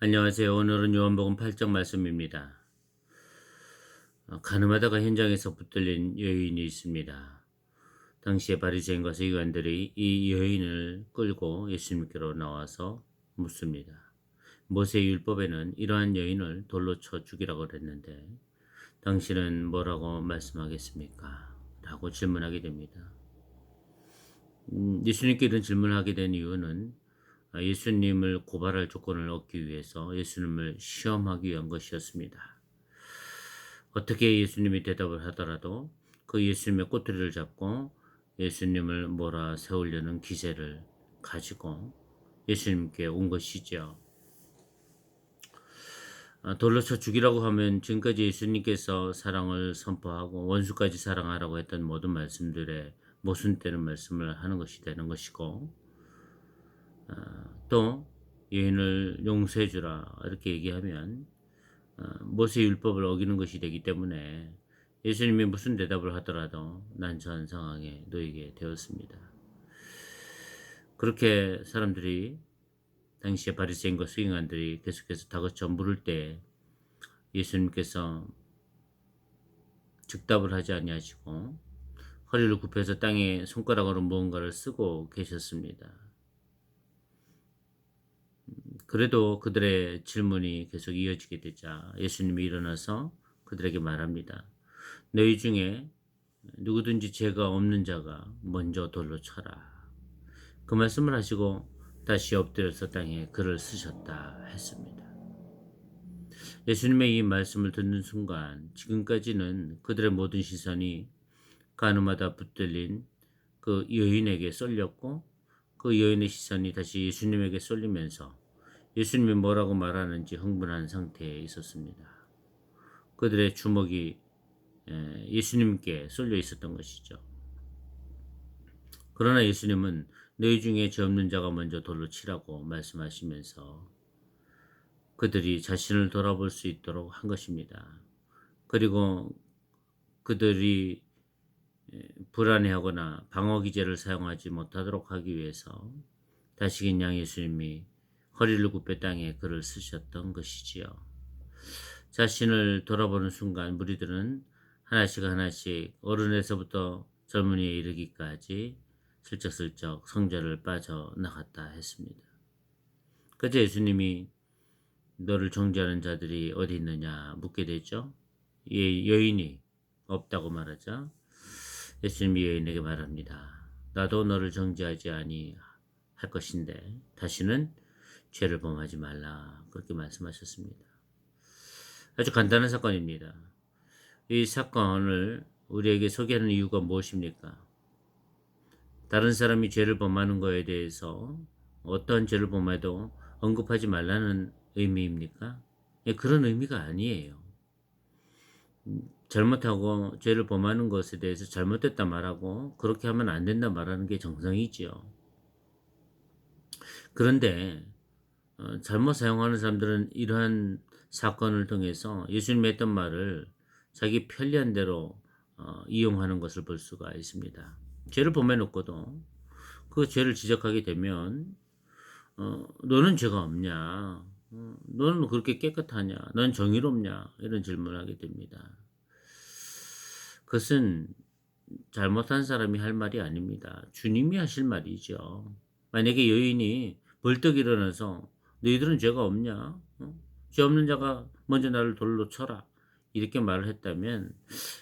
안녕하세요. 오늘은 요한복음 8장 말씀입니다. 가늠하다가 현장에서 붙들린 여인이 있습니다. 당시에 바리새인과 서기관들이 이 여인을 끌고 예수님께로 나와서 묻습니다. 모세 율법에는 이러한 여인을 돌로 쳐 죽이라고 그랬는데 당신은 뭐라고 말씀하겠습니까? 라고 질문하게 됩니다. 예수님께 이런 질문을 하게 된 이유는 예수님을 고발할 조건을 얻기 위해서 예수님을 시험하기 위한 것이었습니다. 어떻게 예수님이 대답을 하더라도 그 예수님의 꼬투리를 잡고 예수님을 몰아 세우려는 기세를 가지고 예수님께 온 것이죠. 돌로 쳐 죽이라고 하면 지금까지 예수님께서 사랑을 선포하고 원수까지 사랑하라고 했던 모든 말씀들에 모순되는 말씀을 하는 것이 되는 것이고, 또 여인을 용서해 주라 이렇게 얘기하면 모세 율법을 어기는 것이 되기 때문에 예수님이 무슨 대답을 하더라도 난처한 상황에 놓이게 되었습니다. 그렇게 사람들이 당시에 바리새인과 서기관들이 계속해서 다그쳐 물을 때 예수님께서 즉답을 하지 아니하시고 허리를 굽혀서 땅에 손가락으로 무언가를 쓰고 계셨습니다. 그래도 그들의 질문이 계속 이어지게 되자 예수님이 일어나서 그들에게 말합니다. 너희 중에 누구든지 죄가 없는 자가 먼저 돌로 쳐라. 그 말씀을 하시고 다시 엎드려서 땅에 글을 쓰셨다 했습니다. 예수님의 이 말씀을 듣는 순간 지금까지는 그들의 모든 시선이 가늠하다 붙들린 그 여인에게 쏠렸고, 그 여인의 시선이 다시 예수님에게 쏠리면서 예수님이 뭐라고 말하는지 흥분한 상태에 있었습니다. 그들의 주목이 예수님께 쏠려 있었던 것이죠. 그러나 예수님은 너희 중에 죄 없는 자가 먼저 돌로 치라고 말씀하시면서 그들이 자신을 돌아볼 수 있도록 한 것입니다. 그리고 그들이 불안해하거나 방어 기제를 사용하지 못하도록 하기 위해서 다시금 양 예수님이 허리를 굽혀 땅에 글을 쓰셨던 것이지요. 자신을 돌아보는 순간 무리들은 하나씩 하나씩 어른에서부터 젊은이에 이르기까지 슬쩍슬쩍 성전을 빠져나갔다 했습니다. 그제 예수님이 너를 정죄하는 자들이 어디 있느냐 묻게 되죠. 여인이 없다고 말하자 예수님이 여인에게 말합니다. 나도 너를 정죄하지 아니할 것인데 다시는 죄를 범하지 말라. 그렇게 말씀하셨습니다. 아주 간단한 사건입니다. 이 사건을 우리에게 소개하는 이유가 무엇입니까? 다른 사람이 죄를 범하는 것에 대해서 어떠한 죄를 범해도 언급하지 말라는 의미입니까? 예, 그런 의미가 아니에요. 잘못하고 죄를 범하는 것에 대해서 잘못됐다 말하고 그렇게 하면 안 된다 말하는 게 정상이지요. 그런데 잘못 사용하는 사람들은 이러한 사건을 통해서 예수님이 했던 말을 자기 편리한 대로 이용하는 것을 볼 수가 있습니다. 죄를 범해놓고도 그 죄를 지적하게 되면 너는 죄가 없냐? 너는 그렇게 깨끗하냐? 넌 정의롭냐? 이런 질문을 하게 됩니다. 그것은 잘못한 사람이 할 말이 아닙니다. 주님이 하실 말이죠. 만약에 여인이 벌떡 일어나서 너희들은 죄가 없냐? 죄 없는 자가 먼저 나를 돌로 쳐라. 이렇게 말을 했다면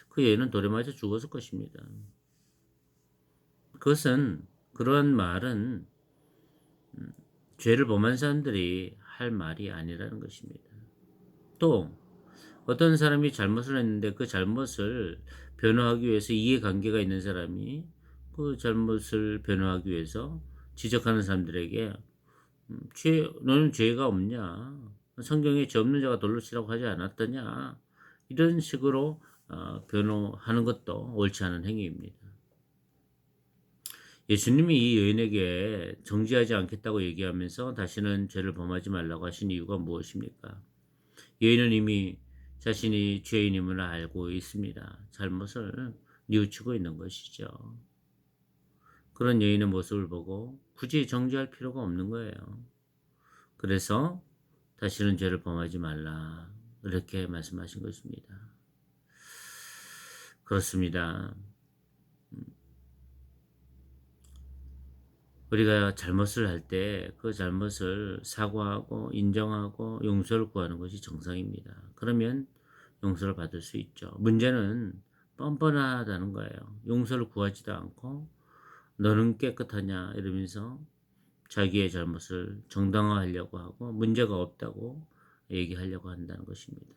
그 여인은 돌에 맞아 죽었을 것입니다. 그것은 그러한 말은 죄를 범한 사람들이 할 말이 아니라는 것입니다. 또 어떤 사람이 잘못을 했는데 그 잘못을 변호하기 위해서 이해관계가 있는 사람이 그 잘못을 변호하기 위해서 지적하는 사람들에게 너는 죄가 없냐? 성경에 죄 없는 자가 돌로 치라고 하지 않았더냐? 이런 식으로 변호하는 것도 옳지 않은 행위입니다. 예수님이 이 여인에게 정죄하지 않겠다고 얘기하면서 다시는 죄를 범하지 말라고 하신 이유가 무엇입니까? 여인은 이미 자신이 죄인임을 알고 있습니다. 잘못을 뉘우치고 있는 것이죠. 그런 여인의 모습을 보고 굳이 정죄할 필요가 없는 거예요. 그래서 다시는 죄를 범하지 말라. 이렇게 말씀하신 것입니다. 그렇습니다. 우리가 잘못을 할 때 그 잘못을 사과하고 인정하고 용서를 구하는 것이 정상입니다. 그러면 용서를 받을 수 있죠. 문제는 뻔뻔하다는 거예요. 용서를 구하지도 않고 너는 깨끗하냐 이러면서 자기의 잘못을 정당화하려고 하고 문제가 없다고 얘기하려고 한다는 것입니다.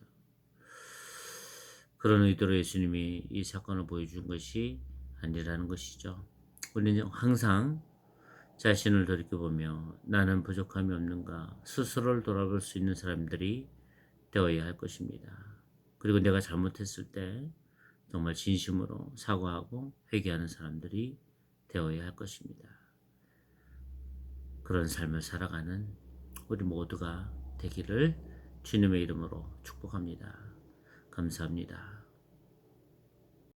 그런 의도로 예수님이 이 사건을 보여준 것이 아니라는 것이죠. 우리는 항상 자신을 돌이켜보며 나는 부족함이 없는가 스스로를 돌아볼 수 있는 사람들이 되어야 할 것입니다. 그리고 내가 잘못했을 때 정말 진심으로 사과하고 회개하는 사람들이 되어야 할 것입니다. 그런 삶을 살아가는 우리 모두가 되기를 주님의 이름으로 축복합니다. 감사합니다.